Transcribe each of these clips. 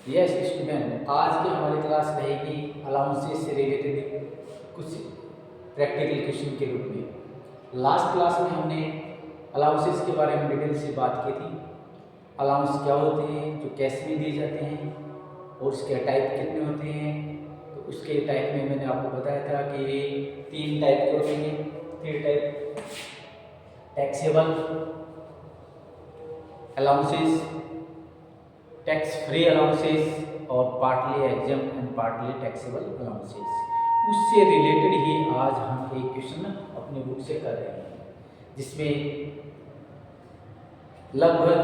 Yes student, आज की हमारी क्लास रहेगी अलाउंसेस से रिलेटेड कुछ प्रैक्टिकल क्वेश्चन के रूप में। लास्ट क्लास में हमने अलाउंसेस के बारे में डिटेल से बात की थी। अलाउंस क्या होते हैं, जो कैश में दिए जाते हैं और उसके टाइप कितने होते हैं। तो उसके टाइप में मैंने आपको बताया था कि 3 टाइप के होते हैं। 3 type: taxable allowances, tax free allowances और partly exempt and partly taxable allowances. उससे रिलेटेड ही आज हम एक क्वेश्चन अपने बुक से कर रहे हैं, जिसमें लगभग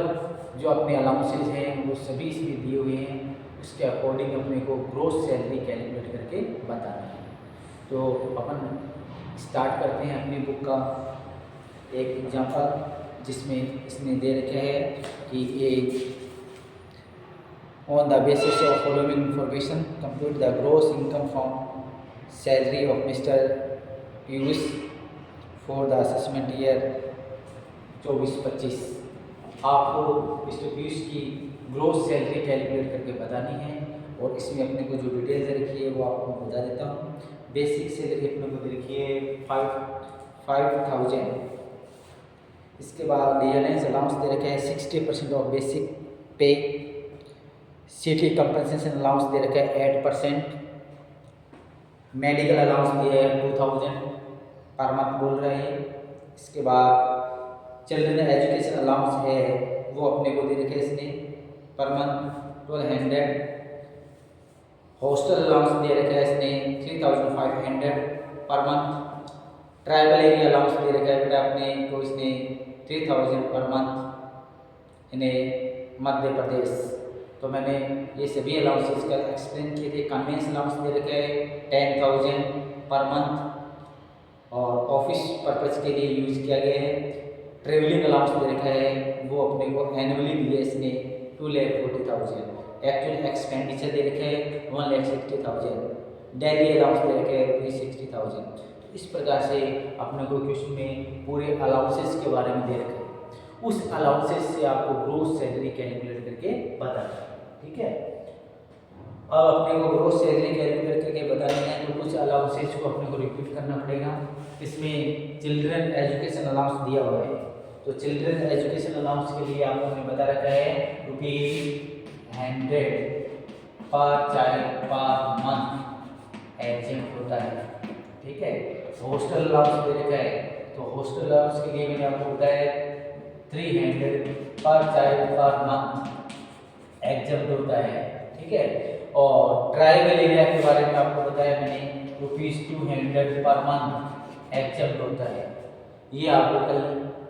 जो अपने अलाउंसेस हैं वो सभी इसमें दिए हुए हैं। उसके अकॉर्डिंग अपने को ग्रोस सैलरी कैलकुलेट करके बताना है। तो अपन स्टार्ट करते हैं अपनी बुक का एक एग्जाम्पल, जिसमें इसने दे रखा है कि एक on the basis of following information compute the gross income from salary of Mr. Piyush for the assessment year 24-25। आपको मिस्टर पीयूष की ग्रोस सैलरी कैलकुलेट करके बतानी है और इसमें अपने को जो डिटेल्स रखी है वो आपको बता देता हूँ। बेसिक सैलरी अपने को रखी है 5,000। इसके बाद डियरनेस अलाउंस दे रखा है 60% ऑफ बेसिक पे। सिटी कंपनसेशन अलाउंस दे रखा है 8%। मेडिकल अलाउंस दिया है 2000 पर मंथ बोल रहे हैं। इसके बाद चिल्ड्रन एजुकेशन अलाउंस है वो अपने को दे रखे इसने पर मंथ 1200। हॉस्टल अलाउंस दे रखा है इसने 3500 पर मंथ। ट्राइबल एरिया अलाउंस दे रखा है बेटा अपने को इसने 3000 पर मंथ इन्हें मध्य प्रदेश। तो मैंने ये सभी अलाउंसेस का एक्सप्लेन किए थे। कन्वेंस अलाउंस दे रखे है 10,000 पर मंथ और ऑफिस पर्पज के लिए यूज़ किया गया है। ट्रेवलिंग अलाउंस दे रखा है वो अपने को एनुअली दिया इसने 2,40,000। एक्चुअल एक्सपेंडिचर दे रखे है 1,60,000। डेली अलाउंस दे रखे है ₹60,000। तो इस प्रकार से अपने को क्वेश्चन में पूरे अलाउंसेस के बारे में दे रखे हैं। उस अलाउंसेस से आपको ग्रोस सैलरी कैलकुलेट करके बताना है, ठीक है। अब अपने को ग्रोस सैलरी कैलकुलेट करके बताना है तो कुछ अलाउंसेस को अपने को रिपीट करना पड़ेगा। इसमें चिल्ड्रन एजुकेशन अलाउंस दिया हुआ है, तो चिल्ड्रन एजुकेशन अलाउंस के लिए आपको हमने बता रखा है ₹100 पर चाइल्ड पर मंथ एग्जाम होता है, ठीक है। हॉस्टल अलाउंस दे रखा है, तो हॉस्टल अलाउंस के लिए मैंने आपको बताया 300 पर चाइल्ड पर मंथ एग्जाम होता है, ठीक है। और ट्राइबल एरिया के बारे में आपको बताया मैंने ₹200 पर मंथ एग्जाम होता है। ये आपको कल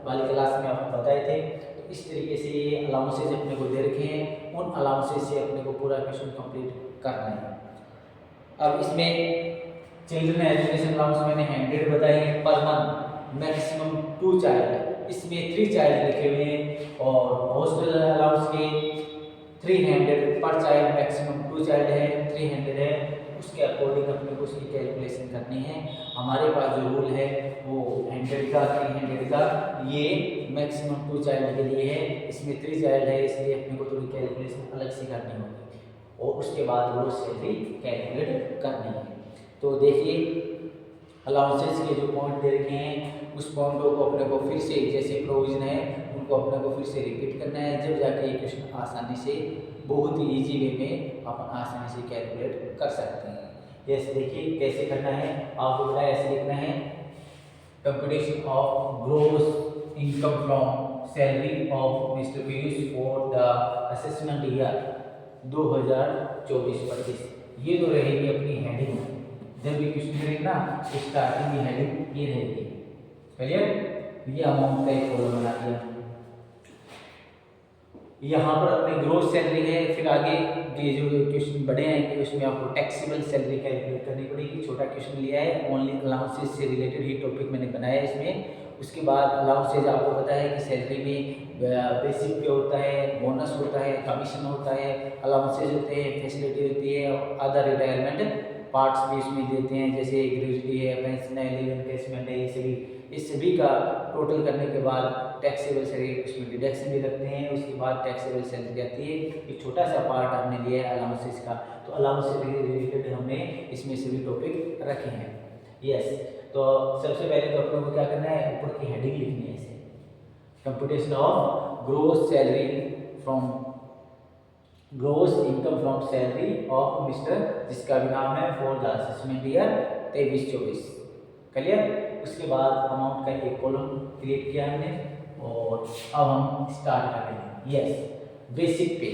वाली क्लास में आपको बताए थे। तो इस तरीके से ये अलाउंसेज अपने को दे रखे हैं, उन अलाउंसेज से अपने को पूरा क्वेश्चन कंप्लीट करना है। अब इसमें चिल्ड्रन एजुकेशन अलाउंस मैंने 100 बताई है पर मंथ, मैक्सिमम 2 चाइल्ड, इसमें 3 चाइल्ड लिखे हुए हैं। और हॉस्टल अलाउंस के 300 पर चाइल्ड, मैक्सिमम 2 चाइल्ड है, 300 है। उसके अकॉर्डिंग अपने को उसकी कैलकुलेशन करनी है। हमारे पास जो रूल है वो 100 का 300 का, ये मैक्सिमम 2 चाइल्ड के लिए है। इसमें 3 चाइल्ड है, इसलिए अपने को थोड़ी कैलकुलेशन अलग से करनी होगी और उसके बाद वो सैलरी कैलकुलेट करनी है। तो देखिए अलाउंसेस के जो पॉइंट दे रखे हैं उस पॉइंटों को अपने को फिर से जैसे प्रोविजन है उनको अपने को फिर से रिपीट करना है, जब जाके ये क्वेश्चन आसानी से बहुत ही ईजी वे में अपन आसानी से कैलकुलेट कर सकते हैं। जैसे देखिए कैसे करना है, आपको बताया ऐसे लिखना है computation of gross income from salary of mister Piyush for the assessment year 2024-25। ये तो रहेगी अपनी हेडिंग। जब भी क्वेश्चन करेंगे ना स्टार्टिंग की हेडिंग ये रहेगी, क्लियर। ये अमाउंट का एक कॉलम बना दिया, यहाँ पर अपनी ग्रोस सैलरी है। फिर आगे ये जो क्वेश्चन बड़े हैं उसमें आपको टैक्सेबल सैलरी कैलकुलेट करनी पड़ेगी। छोटा क्वेश्चन लिया है, ओनली अलाउंसेस से रिलेटेड ही टॉपिक मैंने बनाया है इसमें। उसके बाद अलाउंसेज आपको पता है कि सैलरी में बेसिक पे होता है, बोनस होता है, कमीशन होता है, अलाउंसेज होते हैं, फैसिलिटी होती है और अदर रिटायरमेंट पार्ट्स भी इसमें देते हैं, जैसे ग्रेजुटी है, पेंशन है, लिव इनकेसमेंट है, ये सभी इस सभी का टोटल करने के बाद टैक्सेबल सैलरी उसमें डिडक्शन भी लगते हैं, उसके बाद टैक्सेबल सैलरी आती है। एक छोटा सा पार्ट हमने लिया है अलाउंसेस का, तो अलाउंस से रिलेटेड हमने इसमें सभी टॉपिक रखे हैं। यस, तो सबसे पहले तो अपने को क्या करना है, ऊपर की हेडिंग लिखनी है इसे, computation of gross salary from gross income from salary of mister, जिसका भी नाम है for the assessment year 23-24। Clear. उसके बाद अमाउंट का एक कॉलम क्रिएट किया हमने और अब हम स्टार्ट करेंगे। यस, बेसिक पे,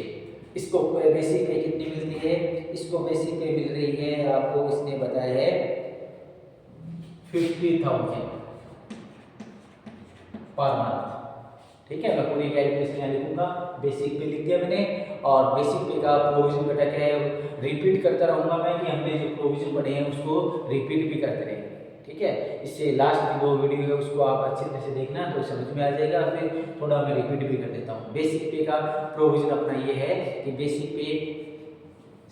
इसको बेसिक पे कितनी मिलती है, इसको बेसिक पे मिल रही है आपको, इसने बताया है 50,000 पर मंथ। ठीक है, मैं पूरी कैलकुलेशन यहाँ लिखूंगा, बेसिक पे लिख दिया मैंने। और बेसिक पे का प्रोविजन बेटा क्या है, रिपीट करता रहूंगा मैं कि हमने जो प्रोविजन पढ़े हैं उसको रिपीट भी करते रहेंगे। ठीक है, इससे लास्ट की 2 वीडियो है उसको आप अच्छी तरह से देखना तो समझ में आ जाएगा। फिर थोड़ा मैं रिपीट भी कर देता हूँ। बेसिक पे का प्रोविजन अपना ये है कि बेसिक पे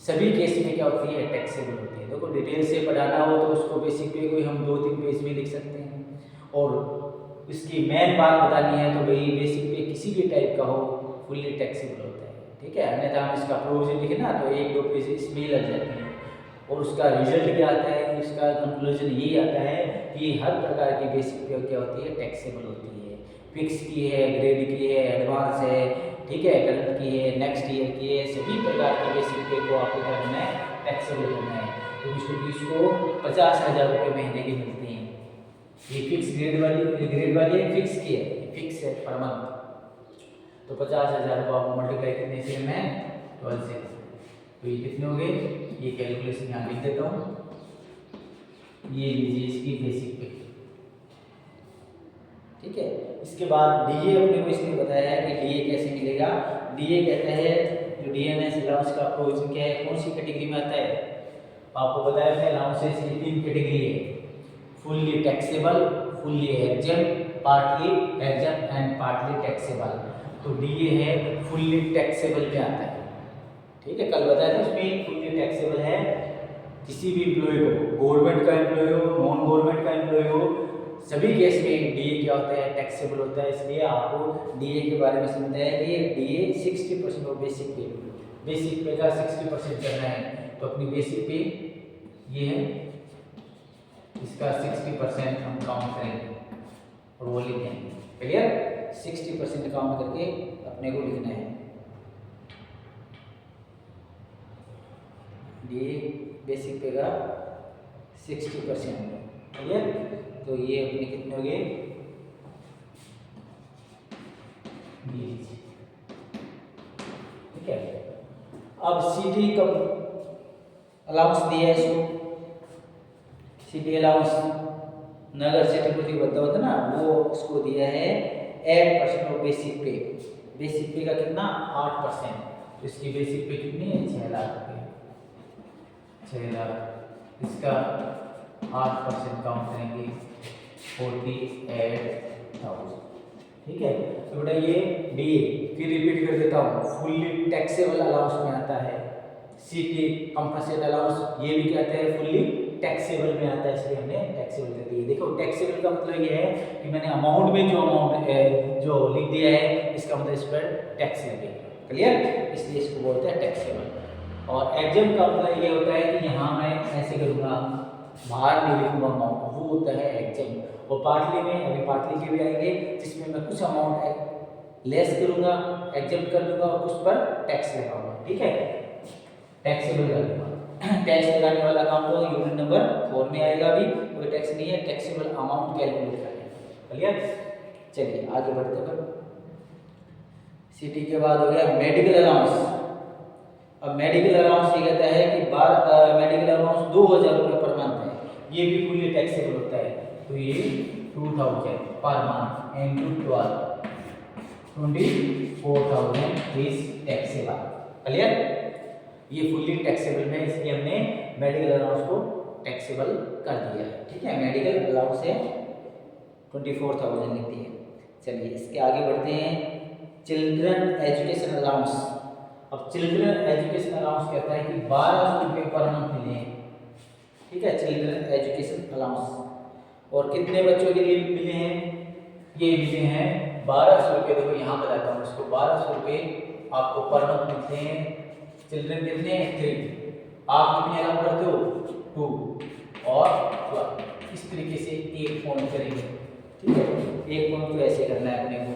सभी केस में क्या होती है, टैक्सेबल होती है। देखो डिटेल से पढ़ाना हो तो उसको बेसिक पे कोई हम 2-3 पेज में लिख सकते हैं, और इसकी मेन बात बतानी है तो भाई बेसिक पे किसी भी टाइप का हो फुल्ली टैक्सेबल होता है। ठीक है, अन्यथा हम इसका प्रोविजन लिखे ना तो 1-2 पेज इसमें ही लग जाते हैं। और उसका रिजल्ट क्या आता है, इसका कंक्लूजन यही आता है कि हर प्रकार की बेसिक पे क्या होती है, टैक्सेबल होती है। फिक्स की है, ग्रेड की है, एडवांस है, ठीक है, करंट की है, नेक्स्ट ईयर की है, सभी प्रकार की बेसिक पे को आपको क्या करना है, टैक्सेबल करना है। तो इसको 50,000 रुपये महीने की मिलती हैं। ये फिक्स ग्रेड वाली है, फिक्स की है, फिक्स है पर मंथ। तो 50,000 को आप मल्टीप्लाई करने से मैं 12 से, तो ये कितने हो गए, ये कैलकुलेशन यहाँ लिख देता हूँ। ये लीजिए इसकी बेसिक पे। ठीक है, इसके बाद डीए अपने को इसने बताया है कि डीए कैसे मिलेगा। डीए कहता है जो डीएनएस अलाउंस का प्रोविजन क्या है, कौन सी कैटेगरी में आता है, आपको बताया मैंने अलाउंसेस की 3 कैटेगरी है, fully taxable, fully exempt, partly exempt and partly taxable. तो डीए है फुल्ली टैक्सेबल में आता है। ठीक है, कल बताया था इसमें फुल्ली टैक्सेबल है किसी भी एम्प्लॉय को, गवर्नमेंट का एम्प्लॉय हो, नॉन गवर्नमेंट का एम्प्लॉय हो, सभी केस में डीए क्या होता है, टैक्सेबल होता है। इसलिए आपको डीए के बारे में समझना है कि डीए 60% ऑफ बेसिक पे का 60% करना है। तो अपनी बेसिक पे ये है, इसका 60% हम काउंट करेंगे और वो लिख देंगे। क्लियर, 60% काउंट करके अपने को लिखना है। डीए बेसिक पे का 60%। क्लियर, तो ये अपने कितने हो गए, ठीक है। अब सीटी कब अलाउंस दिया है इसको, सीटी अलाउंस नगर सिटी प्रतिबद्ध होता ना, वो उसको दिया है 8% ऑफ बेसिक पे। बेसिक पे का कितना, 8%। तो इसकी बेसिक पे कितनी है, 6 लाख रुपये, 6 लाख। इसका 8% काउंट करेंगे, 48,000। ठीक है, तो बेटा ये डीए, फिर रिपीट कर देता हूँ, फुल्ली टैक्सेबल अलाउंस में आता है। सीटी कंपनसेट अलाउंस ये भी कहते हैं फुल्ली टैक्सेबल में आता है, इसलिए हमने टैक्सेबल कर दिया। देखो टैक्सेबल का मतलब ये है कि मैंने अमाउंट में जो अमाउंट जो लिख दिया है, इसका मतलब इस पर टैक्स लगेगा। क्लियर, इसलिए इसको बोलते हैं टैक्सेबल। और एग्जाम का मतलब ये होता है कि यहाँ मैं ऐसे करूँगा, बाहर नहीं लिखूंगा अमाउंट, वो होता है एग्जाम। और पार्टली में, अभी पार्टली के भी आएंगे, जिसमें मैं कुछ अमाउंट लेस करूंगा, एग्जाम कर दूंगा और कुछ पर टैक्स लगाऊंगा। ठीक है, टैक्सेबल कर दूंगा। टैक्स लगाने वाला काम तो यूनिट नंबर 4 में आएगा, अभी कोई टैक्स नहीं है, टैक्सेबल अमाउंट कैलकुलेट करेंगे। क्लियर, चलिए आगे बढ़ते हैं। सिटी के बाद हो गया मेडिकल अलाउंस। अब मेडिकल अलाउंस ये कहता है कि मेडिकल अलाउंस 2,000 रुपये पर मंथ है, ये भी फुल्ली टैक्सेबल होता है। तो ये 2,000 per month into 12, 24,000 is taxable. Clear, ये फुल्ली टैक्सेबल है, इसलिए हमने मेडिकल अलाउंस को टैक्सेबल कर दिया है। ठीक है, मेडिकल अलाउंस है 24,000 लिख दिए। चलिए इसके आगे बढ़ते हैं, चिल्ड्रन एजुकेशन अलाउंस। अब चिल्ड्रन एजुकेशन अलाउंस कहता है कि 1,200 रुपये पर मंथ मिले। ठीक है, चिल्ड्रन एजुकेशन अलाउंस और कितने बच्चों के लिए मिले हैं? ये मिले हैं 1200 रुपये। देखो यहाँ बताता हूँ इसको, 1200 रुपये आपको पर मंथ मिलते हैं। चिल्ड्रन कितने हैं? 3। आप कितने अलाउ करते हो? 2 और 12। इस तरीके से एक पॉइंट करेंगे, ठीक है। एक पॉइंट को ऐसे करना है अपने को,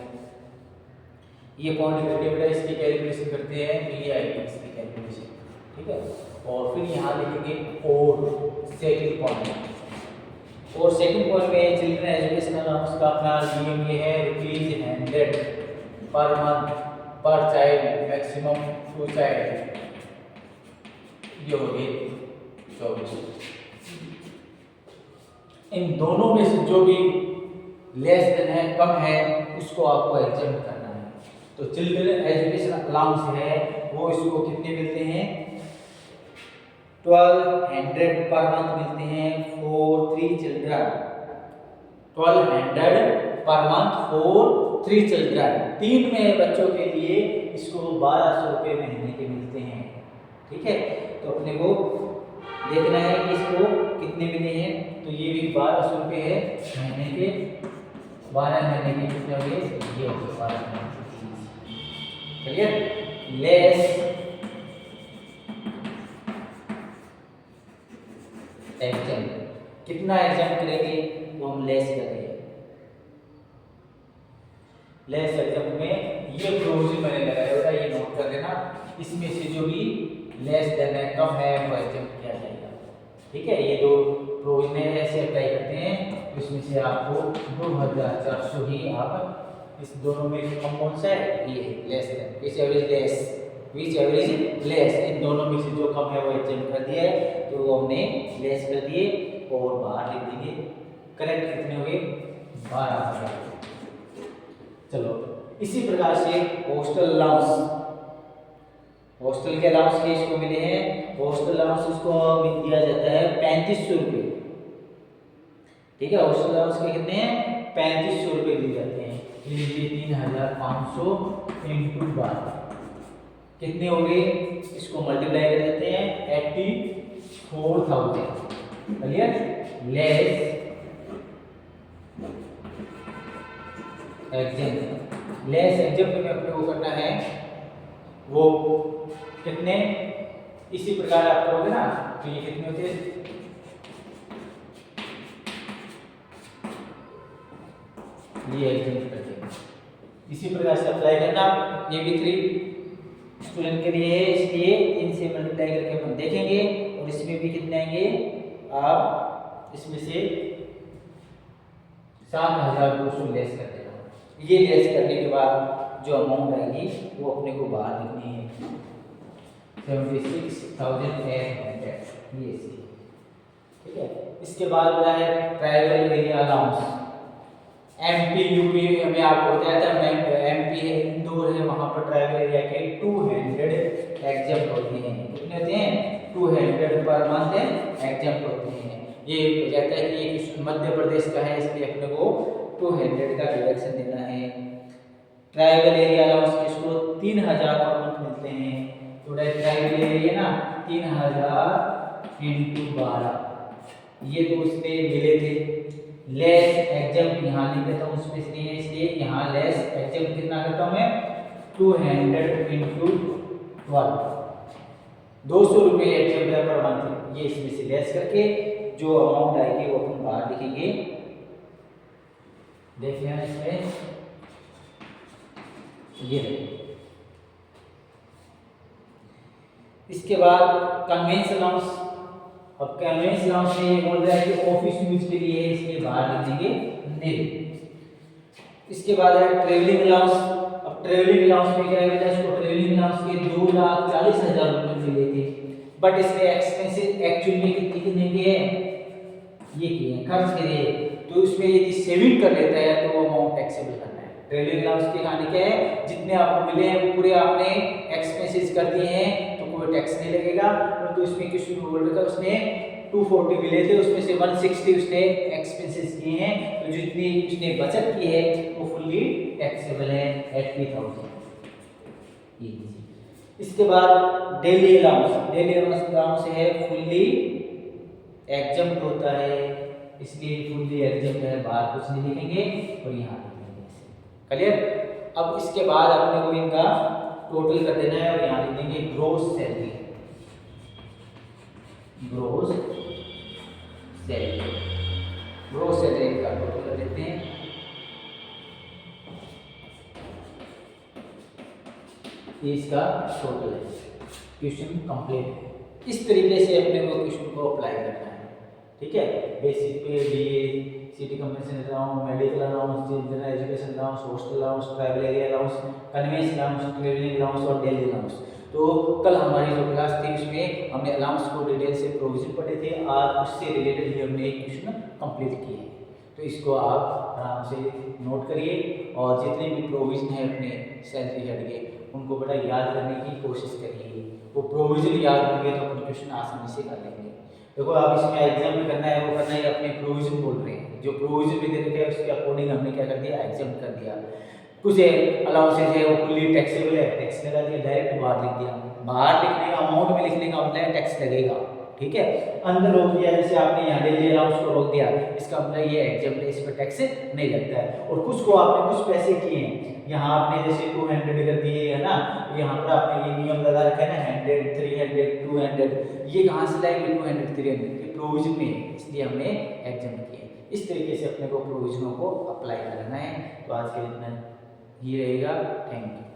ये पॉइंट करके बेटा इसकी कैलकुलेशन करते हैं, मिली आएगी इसकी कैलकुलेशन, ठीक है। और फिर यहाँ लिखेंगे और सेकंड पॉइंट। और सेकंड पॉइंट में चिल्ड्रन एजुकेशन अलाउंस का अपना नियम ये है ₹100 पर मंथ पर चाइल्ड, मैक्सिमम 2 चाइल्ड। ये हो गए 24। इन दोनों में से जो भी लेस देन है, कम है, उसको आपको एग्जाम्प्ट करना है। तो चिल्ड्रन एजुकेशन अलाउंस है वो इसको कितने मिलते हैं? 1200 पर मंथ मिलते हैं for 3 children. 1200 per month for 3 children. 3 में बच्चों के लिए इसको 1200 रुपये महीने के मिलते हैं, ठीक है। तो अपने को देखना है कि इसको कितने मिले हैं। तो ये भी 1200 रुपये है महीने के, 12 महीने के कितने हो गए? ये हो गए 12 महीने। क्लियर? लेस एग्जाम, कितना एग्जाम करेंगे वो हम लेस करेंगे। लेस एग्जाम में ये प्रोविजन मैंने लगाया होगा, ये नोट कर देना। इसमें से जो भी लेस देन है, कम है, वो एग्जाम किया जाएगा, ठीक है। ये दो प्रोविजन ऐसे अप्लाई करते हैं, इसमें से आपको 2400 ही आप इस दोनों में कम कौन सा है? ये लेस देन, विच एवरेज लेस, विच एवरेज लेस, इन दोनों में से जो कम है वो एग्जाम कर दिया है, तो वो हमने लेस कर दिए और बाहर लिख देंगे। करेक्ट कितने हो गए? 12,000। चलो इसी प्रकार से हॉस्टल अलाउंस, हॉस्टल के अलाउंस के इसको मिले हैं। हॉस्टल अलाउंस इसको दिया जाता है 3500 रुपये, ठीक है। हॉस्टल अलाउंस के कितने हैं? 3500 रुपये दिए जाते हैं। ये 3500 इंटू 12 कितने हो गए? इसको मल्टीप्लाई कर देते हैं 84,000। Clear? Less exam, less exam में अपने को करना है वो कितने, इसी प्रकार आप करोगे ना, तो ये कितने होते हैं? ये एग्जाम करते हैं इसी प्रकार से अप्लाई करना। ये भी 3 स्टूडेंट के लिए है, इसलिए इनसे मल्टीप्लाई करके अपन देखेंगे। और इसमें भी कितने आएंगे? आप इसमें से 7,200 लेस कर देना। ये लेस करने के बाद जो अमाउंट आएगी वो अपने को बाहर लिखनी है 76,800, ये ठीक है। इसके बाद बड़ा है tribal area allowance. MP UP में आपको बताया था, MP है, इंदौर है, वहाँ पर ट्राइबल एरिया के 200 एग्जाम होते हैं। कितने होते हैं? 200 पर मंथ एग्जाम होते हैं। ये कहता है कि ये मध्य प्रदेश का है, इसलिए अपने को 200 का डिडक्शन देना है। ट्राइबल एरिया अलाउंस किसको? 3000 पर मंथ मिलते हैं। तो ट्राइबल एरिया ना 3000 इंटू 12, ये तो उसमें मिले थे। लेस एग्जाम यहाँ लिख देता हूँ उसमें, इसलिए यहाँ लेस एग्जाम कितना करता हूँ मैं? 200 इंटू 12, 200 रुपये एग्जाम पर मंथ। ये इसमें से लेस करके जो अमाउंट आएगी वो अपन बाहर लिखेंगे। देख लेना इसमें, ये इसके बाद कन्वेंस अलाउंस। अब कन्वेंस अलाउंस में ये बोल रहा है कि ऑफिस यूज के लिए है, इसलिए बाहर लिख देंगे नील। इसके बाद है ट्रेवलिंग अलाउंस। अब ट्रेवलिंग अलाउंस में क्या है बेटा? इसको ट्रेवलिंग अलाउंस के 2,40,000 रुपये मिले थे, बट इसमें एक्सपेंसेस एक्चुअली में कितने के हैं? ये किए हैं, खर्च किए। तो इसमें यदि सेविंग कर लेता है तो वो अमाउंट टैक्सेबल करना है। ट्रेवलिंग अलाउंस की कहानी क्या है? जितने आपको मिले हैं वो पूरे आपने एक्सपेंसेस कर दिए हैं, तो कोई टैक्स नहीं लगेगा। तो इसमें किसी होल्डर का उसने 240 मिले थे, उसमें से 160 उसने एक्सपेंसेस किए हैं, तो जितनी उसने बचत की है वो फुल्ली टैक्सेबल है 80,000। इसके बाद डेली अलाउंस। डेली अलाउंस है फुल्ली एग्जम्प्ट होता है, इसलिए फुल्ली एग्जाम है, बाहर कुछ नहीं लिखेंगे और यहाँ लिखेंगे। क्लियर। अब इसके बाद अपने को इनका टोटल कर देना है और यहाँ लिख देंगे gross salary, gross salary, gross salary का टोटल कर देते हैं। ये इसका टोटल है, क्वेश्चन कंप्लीट है। इस तरीके से अपने को क्वेश्चन को अप्लाई करना है, ठीक है। बेसिक पे DA, city compensation allowance, medical allowance, general education allowance, hostel allowance, travel area allowance, convince allowance, travelling allowance और डेली अलाउंस। तो कल हमारी जो क्लास थी उसमें हमने अलाउंस को डिटेल से प्रोविजन पढ़े थे, आज उससे रिलेटेड ही हमने एक क्वेश्चन कंप्लीट किए हैं। तो इसको आप आराम से नोट करिए और जितने भी प्रोविजन है अपने सैलरी हेड के उनको बड़ा याद करने की कोशिश करिए। वो प्रोविजन याद होंगे तो अपन क्वेश्चन आसानी से कर लेंगे। देखो आप इसमें एग्जाम भी करना है, वो करना है, अपने प्रोविजन बोल रहे हैं, जो प्रोविजन भी दे रखे हैं उसके अकॉर्डिंग हमने क्या कर दिया, एग्जाम कर दिया। कुछ अलाउंसेज है वो फुल्ली टैक्सेबल है, टैक्स लगा दिया, डायरेक्ट बाहर लिख दिया। बाहर लिखने का अमाउंट में लिखने का मतलब है टैक्स लगेगा, ठीक है। अंदर रोक दिया, जैसे आपने यहाँ डेली अलाउंस को रोक दिया, इसका मतलब ये एग्जाम पे इस पर टैक्स नहीं लगता है। और कुछ को आपने कुछ पैसे किए हैं, यहाँ आपने जैसे 200 कर दिए है ना, यहाँ पर आपने ये नियम लगा रखा है ना 100, 300, 200, ये कहाँ से लाएंगे 200, 300 ये प्रोविजन में है, इसलिए हमने एग्जाम किए। इस तरीके से अपने को प्रोविजनों को अप्लाई करना है। तो आज के इतना ही रहेगा, थैंक यू।